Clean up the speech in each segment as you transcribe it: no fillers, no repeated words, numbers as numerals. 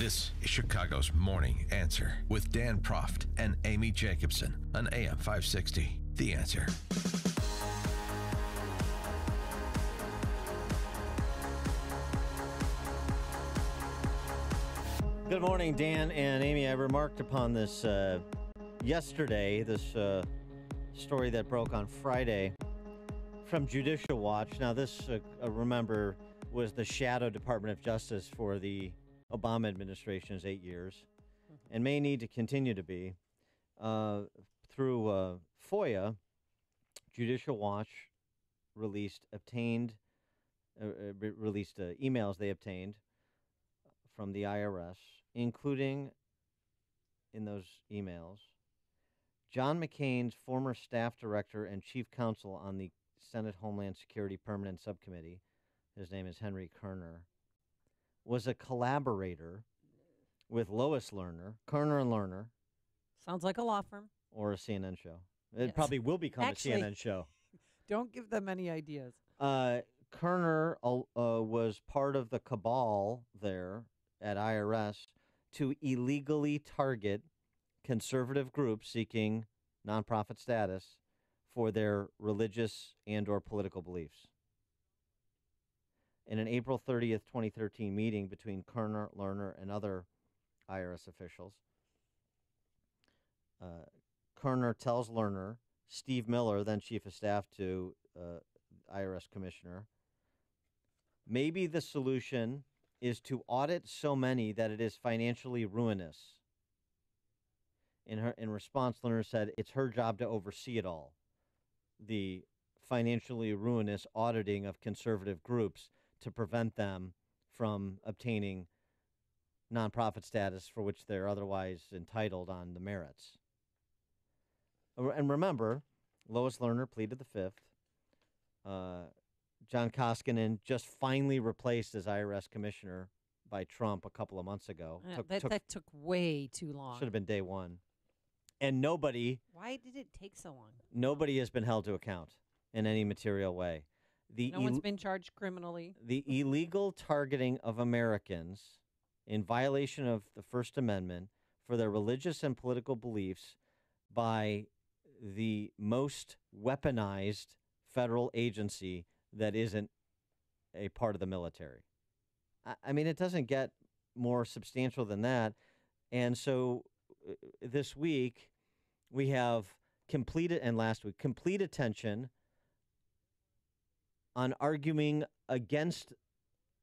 This is Chicago's Morning Answer with Dan Proft and Amy Jacobson on AM 560. The Answer. Good morning, Dan and Amy. I remarked upon this yesterday, this story that broke on Friday from Judicial Watch. Now, this, remember, was the shadow Department of Justice for the Obama administration's 8 years, and may need to continue to be. Through FOIA, Judicial Watch released emails they obtained from the IRS, including in those emails, John McCain's former staff director and chief counsel on the Senate Homeland Security Permanent Subcommittee, his name is Henry Kerner, was a collaborator with Lois Lerner, Kerner and Lerner. Sounds like a law firm. Or a CNN show. It probably will become a CNN show. Don't give them any ideas. Kerner was part of the cabal there at IRS to illegally target conservative groups seeking nonprofit status for their religious and or political beliefs. In an April 30th, 2013 meeting between Kerner, Lerner, and other IRS officials, Kerner tells Lerner, Steve Miller, then chief of staff to IRS commissioner, maybe the solution is to audit so many that it is financially ruinous. In response, Lerner said it's her job to oversee it all, the financially ruinous auditing of conservative groups to prevent them from obtaining nonprofit status for which they're otherwise entitled on the merits. And remember, Lois Lerner pleaded the fifth. John Koskinen just finally replaced as IRS commissioner by Trump a couple of months ago. That took way too long. Should have been day one. And nobody... Why did it take so long? Nobody has been held to account in any material way. No one's been charged criminally. The illegal targeting of Americans in violation of the First Amendment for their religious and political beliefs by the most weaponized federal agency that isn't a part of the military. I mean, it doesn't get more substantial than that. And so this week we have last week, complete attention on arguing against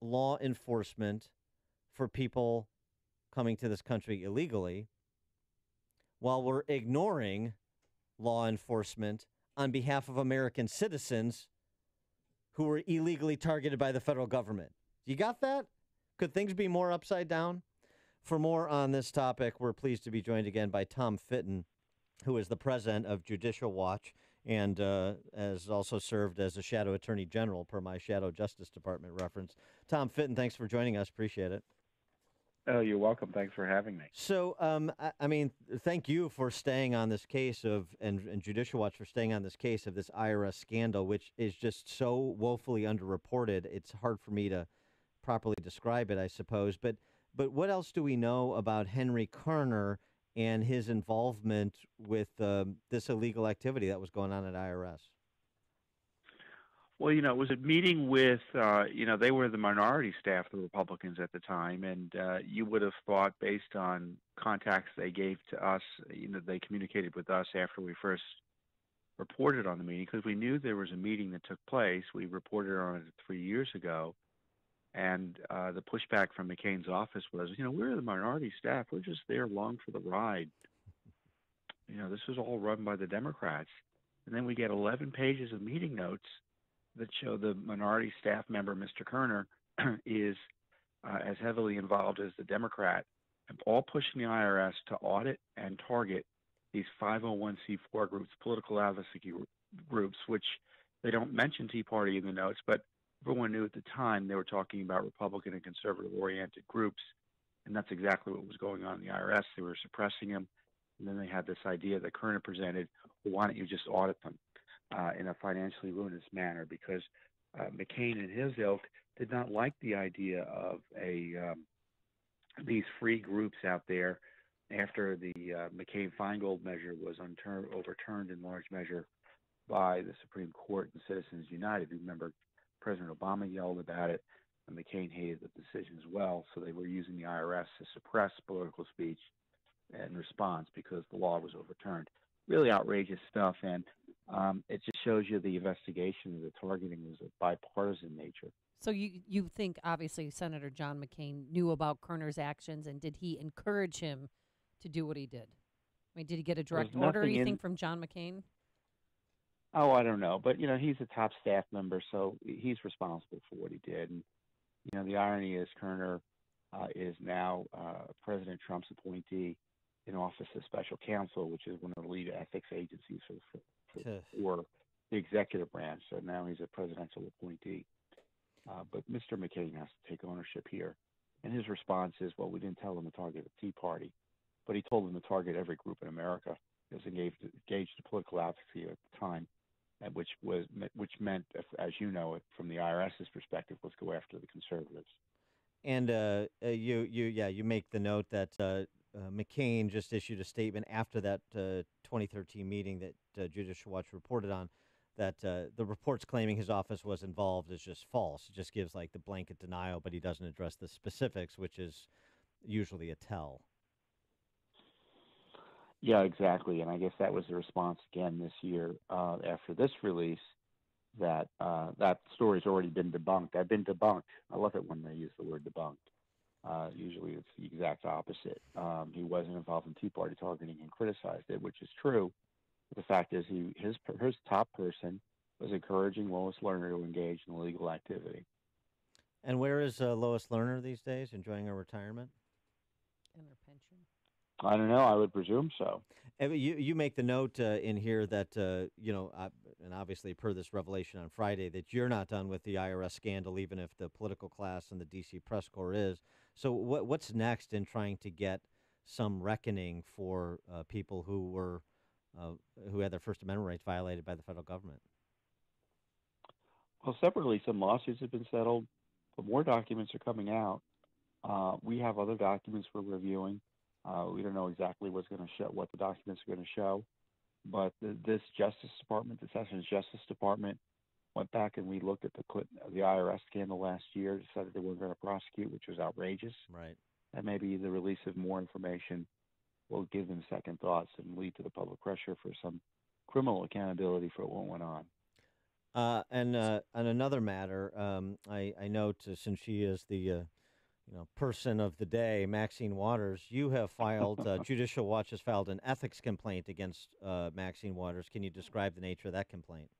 law enforcement for people coming to this country illegally, while we're ignoring law enforcement on behalf of American citizens who were illegally targeted by the federal government. You got that? Could things be more upside down? For more on this topic, we're pleased to be joined again by Tom Fitton, who is the president of Judicial Watch and has also served as a shadow attorney general per my shadow Justice Department reference. Tom Fitton, thanks for joining us. Appreciate it. Oh, you're welcome. Thanks for having me. So, I mean, thank you for staying on this case and Judicial Watch for staying on this case of this IRS scandal, which is just so woefully underreported. It's hard for me to properly describe it, I suppose. But what else do we know about Henry Kerner and his involvement with this illegal activity that was going on at IRS? Well, it was a meeting with, they were the minority staff, the Republicans at the time, and you would have thought, based on contacts they gave to us, they communicated with us after we first reported on the meeting, because we knew there was a meeting that took place. We reported on it 3 years ago, and the pushback from McCain's office was, we're the minority staff. We're just there along for the ride. This was all run by the Democrats. And then we get 11 pages of meeting notes that show the minority staff member, Mr. Kerner, is as heavily involved as the Democrat, all pushing the IRS to audit and target these 501c4 groups, political advocacy groups, which they don't mention Tea Party in the notes, but everyone knew at the time they were talking about Republican and conservative-oriented groups, and that's exactly what was going on in the IRS. They were suppressing them, and then they had this idea that Kerner presented, well, why don't you just audit them in a financially ruinous manner, because McCain and his ilk did not like the idea of a these free groups out there after the McCain-Feingold measure was overturned in large measure by the Supreme Court and Citizens United. Remember, President Obama yelled about it, and McCain hated the decision as well. So they were using the IRS to suppress political speech in response because the law was overturned. Really outrageous stuff, and it just shows you the investigation of the targeting was of bipartisan nature. So you think, obviously, Senator John McCain knew about Kerner's actions, and did he encourage him to do what he did? I mean, did he get a direct order, you think, from John McCain? Oh, I don't know. But, he's a top staff member, so he's responsible for what he did. And, the irony is Kerner is now President Trump's appointee in Office of Special Counsel, which is one of the lead ethics agencies for the executive branch. So now he's a presidential appointee. But Mr. McCain has to take ownership here. And his response is, well, we didn't tell them to target the Tea Party, but he told them to target every group in America that was engaged in political advocacy at the time, and which meant, as you know, from the IRS's perspective, was go after the conservatives. And you make the note that McCain just issued a statement after that 2013 meeting that Judicial Watch reported on, that the reports claiming his office was involved is just false. It just gives like the blanket denial, but he doesn't address the specifics, which is usually a tell. Yeah, exactly. And I guess that was the response again this year after this release, that that story's already been debunked. I've been debunked. I love it when they use the word debunked. Usually it's the exact opposite. He wasn't involved in Tea Party targeting and criticized it, which is true. But the fact is his top person was encouraging Lois Lerner to engage in illegal activity. And where is Lois Lerner these days, enjoying her retirement? And her pension. I don't know. I would presume so. You make the note in here that, and obviously per this revelation on Friday, that you're not done with the IRS scandal, even if the political class and the D.C. press corps is. So what's next in trying to get some reckoning for people who had their First Amendment rights violated by the federal government? Well, separately, some lawsuits have been settled, but more documents are coming out. We have other documents we're reviewing. We don't know exactly what the documents are going to show, but this Justice Department, the Sessions Justice Department, went back and we looked at the IRS scandal last year, decided they weren't going to prosecute, which was outrageous. Right. And maybe the release of more information will give them second thoughts and lead to the public pressure for some criminal accountability for what went on. And on another matter, I note since she is the person of the day, Maxine Waters, you have filed, Judicial Watch has filed an ethics complaint against Maxine Waters. Can you describe the nature of that complaint?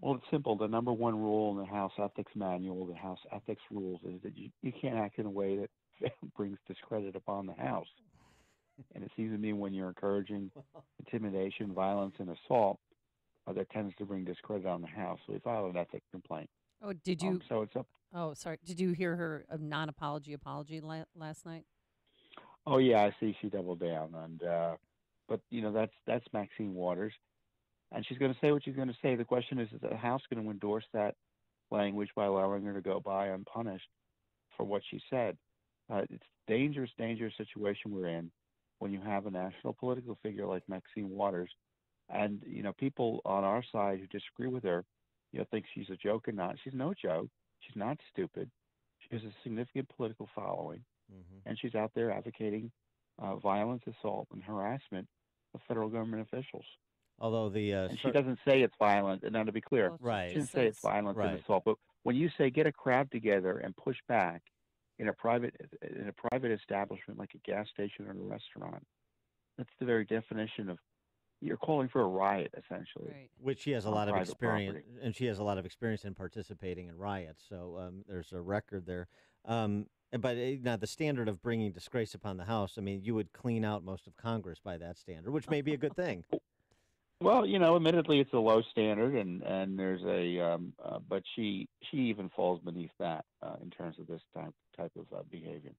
Well, it's simple. The number one rule in the House Ethics Manual, the House Ethics Rules, is that you can't act in a way that brings discredit upon the House. And it seems to me when you're encouraging intimidation, violence, and assault, that tends to bring discredit on the House. So we filed an ethics complaint. Oh, did you? So it's up. Oh, sorry. Did you hear her non-apology last night? Oh yeah, I see. She doubled down, and but that's Maxine Waters, and she's going to say what she's going to say. The question is the House going to endorse that language by allowing her to go by unpunished for what she said? It's dangerous situation we're in when you have a national political figure like Maxine Waters, and people on our side who disagree with her, think she's a joke or not. She's no joke. She's not stupid. She has a significant political following, and she's out there advocating violence, assault, and harassment of federal government officials. Although she doesn't say it's violent, and now to be clear, right, she doesn't say it's violence and assault. But when you say get a crowd together and push back in a private establishment like a gas station or a restaurant, that's the very definition of you're calling for a riot, essentially. Right. Which she has a lot of experience, property. And she has a lot of experience in participating in riots. So there's a record there. But now the standard of bringing disgrace upon the House, I mean, you would clean out most of Congress by that standard, which may be a good thing. Well, admittedly, it's a low standard, and there's but she even falls beneath that in terms of this type of behavior.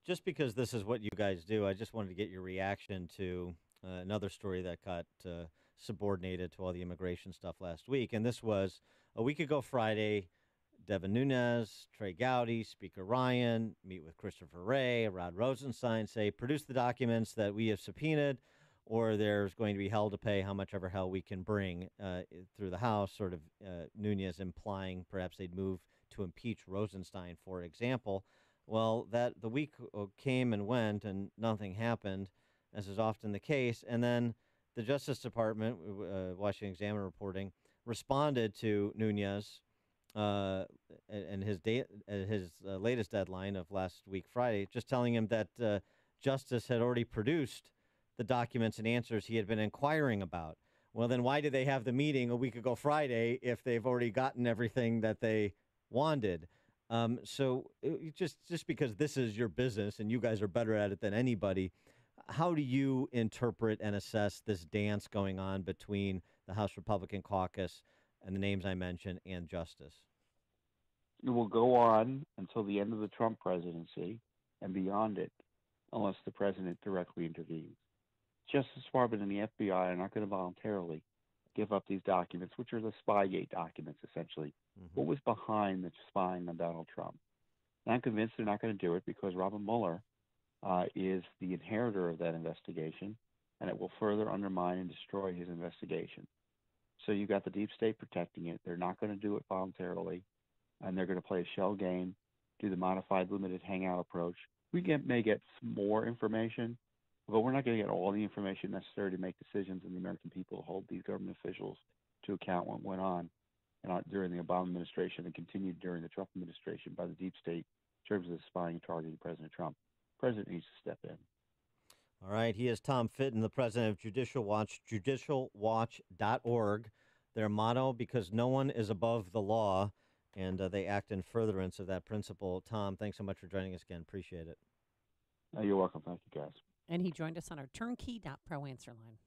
Just because this is what you guys do, I just wanted to get your reaction to another story that got subordinated to all the immigration stuff last week. And this was a week ago Friday, Devin Nunes, Trey Gowdy, Speaker Ryan, meet with Christopher Wray, Rod Rosenstein, say, produce the documents that we have subpoenaed, or there's going to be hell to pay, how much ever hell we can bring through the House, sort of Nunes implying perhaps they'd move to impeach Rosenstein, for example. Well, that the week came and went, and nothing happened, as is often the case. And then the Justice Department, Washington Examiner reporting, responded to Nunes and his latest deadline of last week, Friday, just telling him that Justice had already produced the documents and answers he had been inquiring about. Well, then why did they have the meeting a week ago Friday if they've already gotten everything that they wanted? So just because this is your business and you guys are better at it than anybody, how do you interpret and assess this dance going on between the House Republican caucus and the names I mentioned and Justice? It will go on until the end of the Trump presidency and beyond it, unless the president directly intervenes. Justice Department and the FBI are not going to voluntarily give up these documents, which are the Spygate documents, essentially. Mm-hmm. What was behind the spying on Donald Trump? And I'm convinced they're not going to do it because Robert Mueller is the inheritor of that investigation, and it will further undermine and destroy his investigation. So you got the deep state protecting it. They're not going to do it voluntarily, and they're going to play a shell game, do the modified limited hangout approach. We may get more information, but we're not going to get all the information necessary to make decisions, and the American people hold these government officials to account what went on during the Obama administration and continued during the Trump administration by the deep state in terms of spying and targeting President Trump. The president needs to step in. All right. He is Tom Fitton, the president of Judicial Watch, judicialwatch.org. Their motto, because no one is above the law, and they act in furtherance of that principle. Tom, thanks so much for joining us again. Appreciate it. You're welcome. Thank you, guys. And he joined us on our turnkey.pro answer line.